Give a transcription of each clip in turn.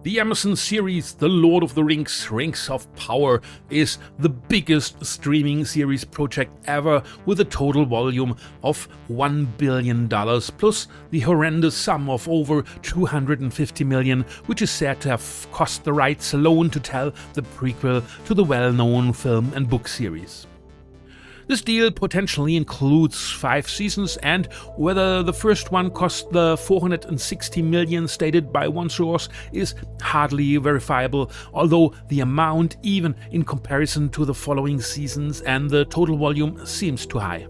The Amazon series The Lord of the Rings, Rings of Power is the biggest streaming series project ever, with a total volume of $1 billion plus the horrendous sum of over $250 million, which is said to have cost the rights alone to tell the prequel to the well-known film and book series. This deal potentially includes 5 seasons, and whether the first one cost the $460 million stated by one source is hardly verifiable, although the amount, even in comparison to the following seasons and the total volume, seems too high.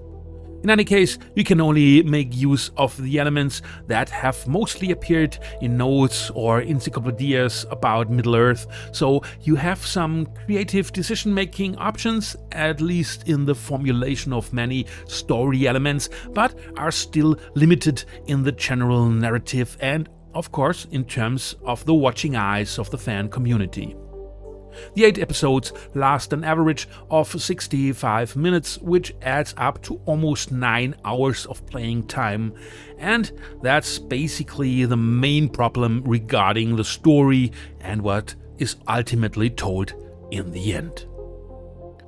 In any case, you can only make use of the elements that have mostly appeared in notes or encyclopedias about Middle-earth, so you have some creative decision-making options, at least in the formulation of many story elements, but are still limited in the general narrative and, of course, in terms of the watching eyes of the fan community. The 8 episodes last an average of 65 minutes, which adds up to almost 9 hours of playing time, and that's basically the main problem regarding the story and what is ultimately told in the end.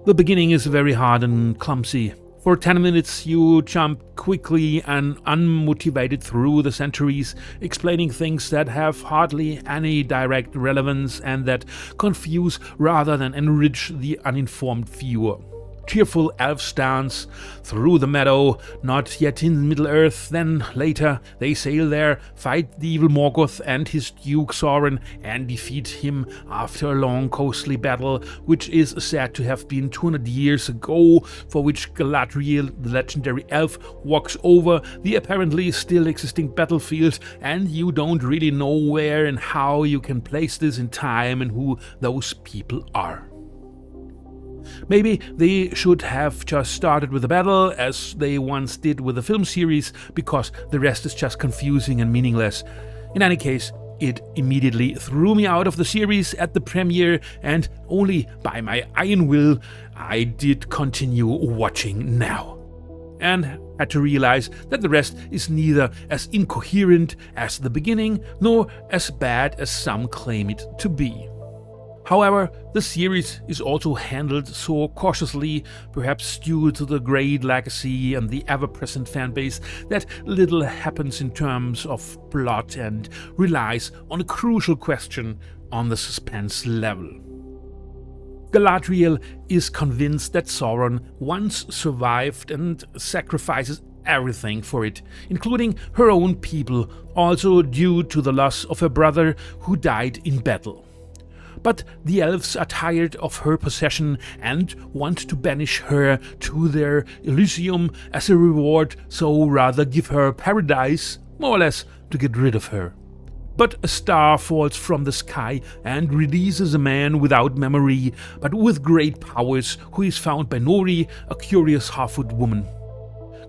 The beginning is very hard and clumsy. For 10 minutes you jump quickly and unmotivated through the centuries, explaining things that have hardly any direct relevance and that confuse rather than enrich the uninformed viewer. Cheerful elves dance through the meadow, not yet in Middle-earth, then later they sail there, fight the evil Morgoth and his duke Sauron, and defeat him after a long costly battle, which is said to have been 200 years ago, for which Galadriel, the legendary elf, walks over the apparently still existing battlefield, and you don't really know where and how you can place this in time and who those people are. Maybe they should have just started with the battle, as they once did with the film series, because the rest is just confusing and meaningless. In any case, it immediately threw me out of the series at the premiere, and only by my iron will I did continue watching now. And had to realize that the rest is neither as incoherent as the beginning, nor as bad as some claim it to be. However, the series is also handled so cautiously, perhaps due to the great legacy and the ever-present fanbase, that little happens in terms of plot and relies on a crucial question on the suspense level. Galadriel is convinced that Sauron once survived and sacrifices everything for it, including her own people, also due to the loss of her brother who died in battle. But the elves are tired of her possession and want to banish her to their Elysium as a reward, so rather give her paradise, more or less, to get rid of her. But a star falls from the sky and releases a man without memory, but with great powers, who is found by Nori, a curious half-wood woman.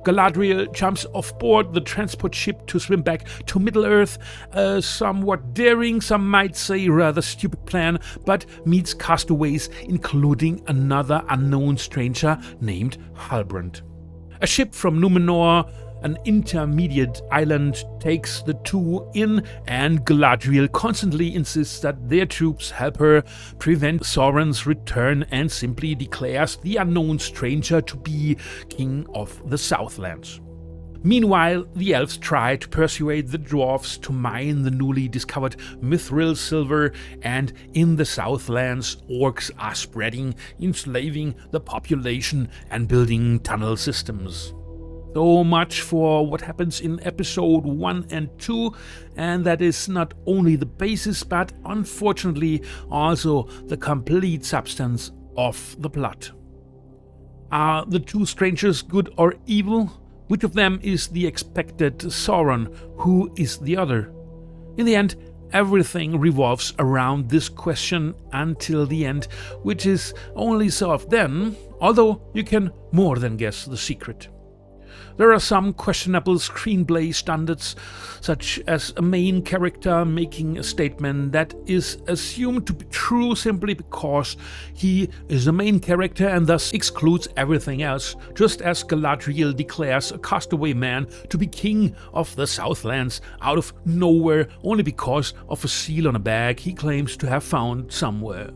Galadriel jumps off board the transport ship to swim back to Middle-earth, a somewhat daring, some might say rather stupid plan, but meets castaways, including another unknown stranger named Halbrand. A ship from Numenor, an intermediate island, takes the two in, and Galadriel constantly insists that their troops help her prevent Sauron's return and simply declares the unknown stranger to be king of the Southlands. Meanwhile, the elves try to persuade the dwarves to mine the newly discovered mithril silver, and in the Southlands, orcs are spreading, enslaving the population and building tunnel systems. So much for what happens in episode 1 and 2, and that is not only the basis but unfortunately also the complete substance of the plot. Are the two strangers good or evil? Which of them is the expected Sauron? Who is the other? In the end, everything revolves around this question until the end, which is only solved then, although you can more than guess the secret. There are some questionable screenplay standards, such as a main character making a statement that is assumed to be true simply because he is the main character and thus excludes everything else, just as Galadriel declares a castaway man to be king of the Southlands out of nowhere only because of a seal on a bag he claims to have found somewhere.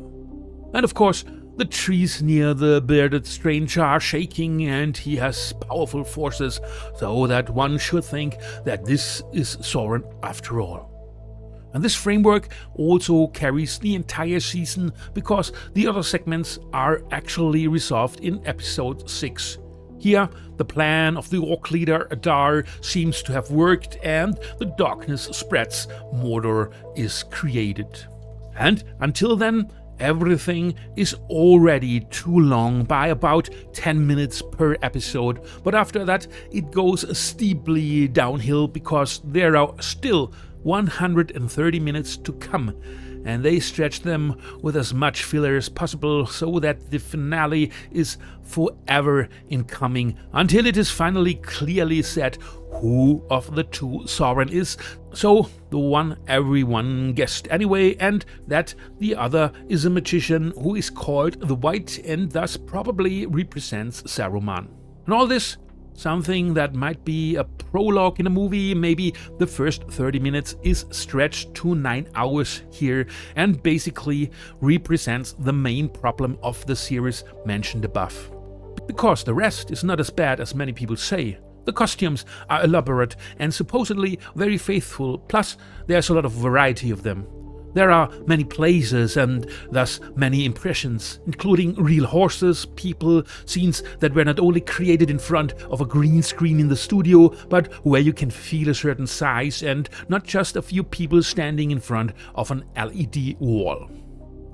And of course, the trees near the bearded stranger are shaking and he has powerful forces, so that one should think that this is Sauron after all. And this framework also carries the entire season because the other segments are actually resolved in episode 6. Here, the plan of the orc leader Adar seems to have worked and the darkness spreads, Mordor is created. And until then, everything is already too long by about 10 minutes per episode, but after that it goes steeply downhill because there are still 130 minutes to come, and they stretch them with as much filler as possible so that the finale is forever incoming until it is finally clearly said who of the two Sauron is, so the one everyone guessed anyway, and that the other is a magician who is called the White and thus probably represents Saruman. And all this, something that might be a prologue in a movie, maybe the first 30 minutes is stretched to 9 hours here and basically represents the main problem of the series mentioned above. Because the rest is not as bad as many people say. The costumes are elaborate and supposedly very faithful, plus there's a lot of variety of them. There are many places and thus many impressions, including real horses, people, scenes that were not only created in front of a green screen in the studio, but where you can feel a certain size and not just a few people standing in front of an LED wall.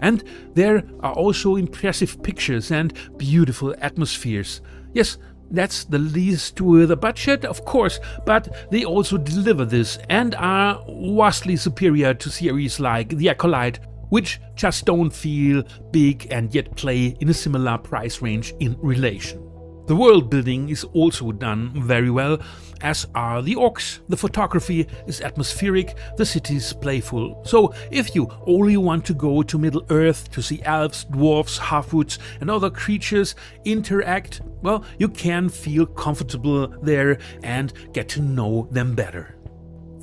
And there are also impressive pictures and beautiful atmospheres. Yes, that's the least with a budget, of course, but they also deliver this and are vastly superior to series like The Acolyte, which just don't feel big and yet play in a similar price range in relation. The world building is also done very well, as are the orcs. The photography is atmospheric, the cities playful. So if you only want to go to Middle-earth to see elves, dwarves, half-woods and other creatures interact, well, you can feel comfortable there and get to know them better.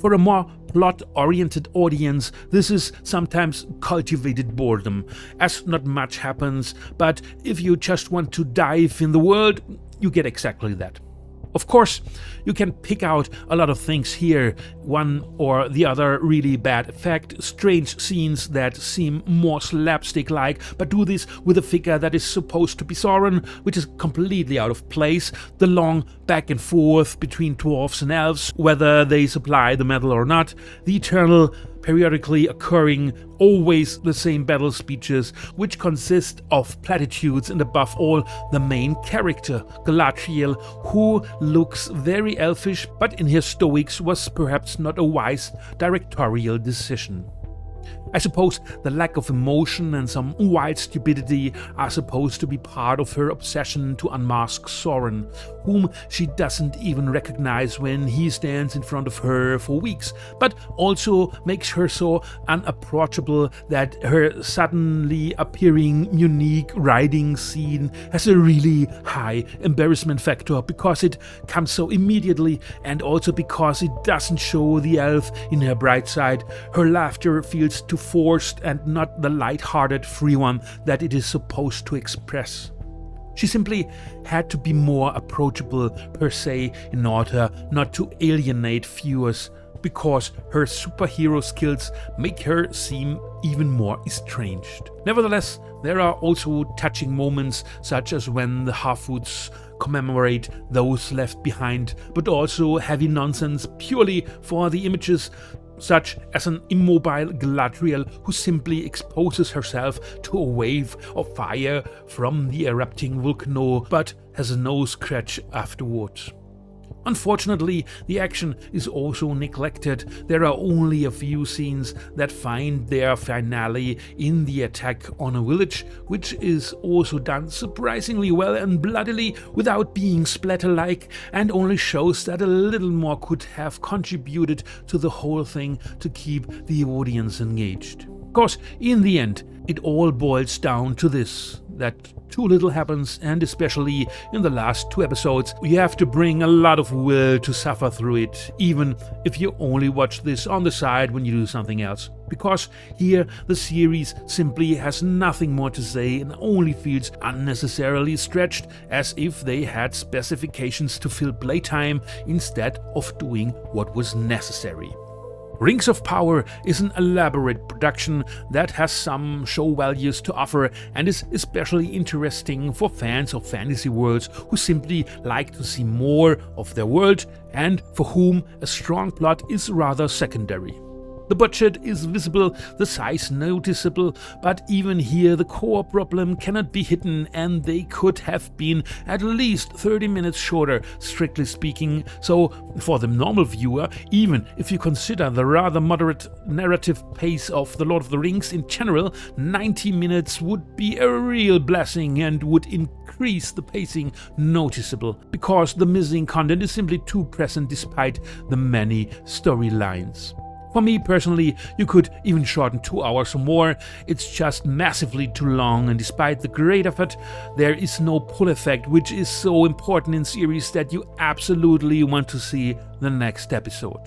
For a more plot-oriented audience, this is sometimes cultivated boredom, as not much happens, but if you just want to dive in the world, you get exactly that. Of course, you can pick out a lot of things here, one or the other really bad effect, strange scenes that seem more slapstick-like, but do this with a figure that is supposed to be Sauron, which is completely out of place, the long back and forth between dwarves and elves, whether they supply the metal or not, the eternal periodically occurring, always the same battle speeches, which consist of platitudes, and above all, the main character, Galadriel, who looks very elfish, but in her stoics was perhaps not a wise directorial decision. I suppose the lack of emotion and some wild stupidity are supposed to be part of her obsession to unmask Sauron, whom she doesn't even recognize when he stands in front of her for weeks, but also makes her so unapproachable that her suddenly appearing unique riding scene has a really high embarrassment factor because it comes so immediately and also because it doesn't show the elf in her bright side. Her laughter feels too forced and not the light-hearted free one that it is supposed to express. She simply had to be more approachable per se in order not to alienate viewers, because her superhero skills make her seem even more estranged. Nevertheless, there are also touching moments, such as when the half-woods commemorate those left behind, but also heavy nonsense purely for the images, such as an immobile Galadriel who simply exposes herself to a wave of fire from the erupting volcano, but has no scratch afterwards. Unfortunately, the action is also neglected. There are only a few scenes that find their finale in the attack on a village, which is also done surprisingly well and bloodily without being splatter-like, and only shows that a little more could have contributed to the whole thing to keep the audience engaged. Of course, in the end, it all boils down to this, that too little happens, and especially in the last 2 episodes, you have to bring a lot of will to suffer through it, even if you only watch this on the side when you do something else. Because here the series simply has nothing more to say and only feels unnecessarily stretched, as if they had specifications to fill playtime instead of doing what was necessary. Rings of Power is an elaborate production that has some show values to offer and is especially interesting for fans of fantasy worlds who simply like to see more of their world and for whom a strong plot is rather secondary. The budget is visible, the size noticeable, but even here the core problem cannot be hidden, and they could have been at least 30 minutes shorter, strictly speaking. So for the normal viewer, even if you consider the rather moderate narrative pace of The Lord of the Rings in general, 90 minutes would be a real blessing and would increase the pacing noticeable, because the missing content is simply too present despite the many storylines. For me personally, you could even shorten 2 hours or more. It's just massively too long, and despite the great effort, there is no pull effect, which is so important in series that you absolutely want to see the next episode.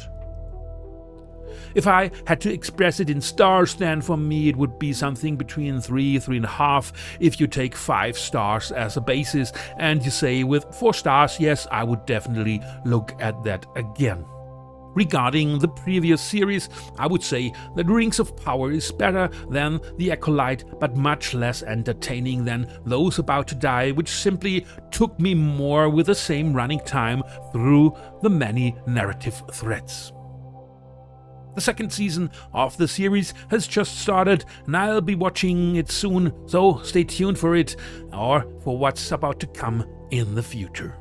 If I had to express it in stars, then for me it would be something between 3.5 if you take 5 stars as a basis, and you say with 4 stars, yes, I would definitely look at that again. Regarding the previous series, I would say that Rings of Power is better than The Acolyte, but much less entertaining than Those About to Die, which simply took me more with the same running time through the many narrative threads. The second season of the series has just started, and I'll be watching it soon, so stay tuned for it or for what's about to come in the future.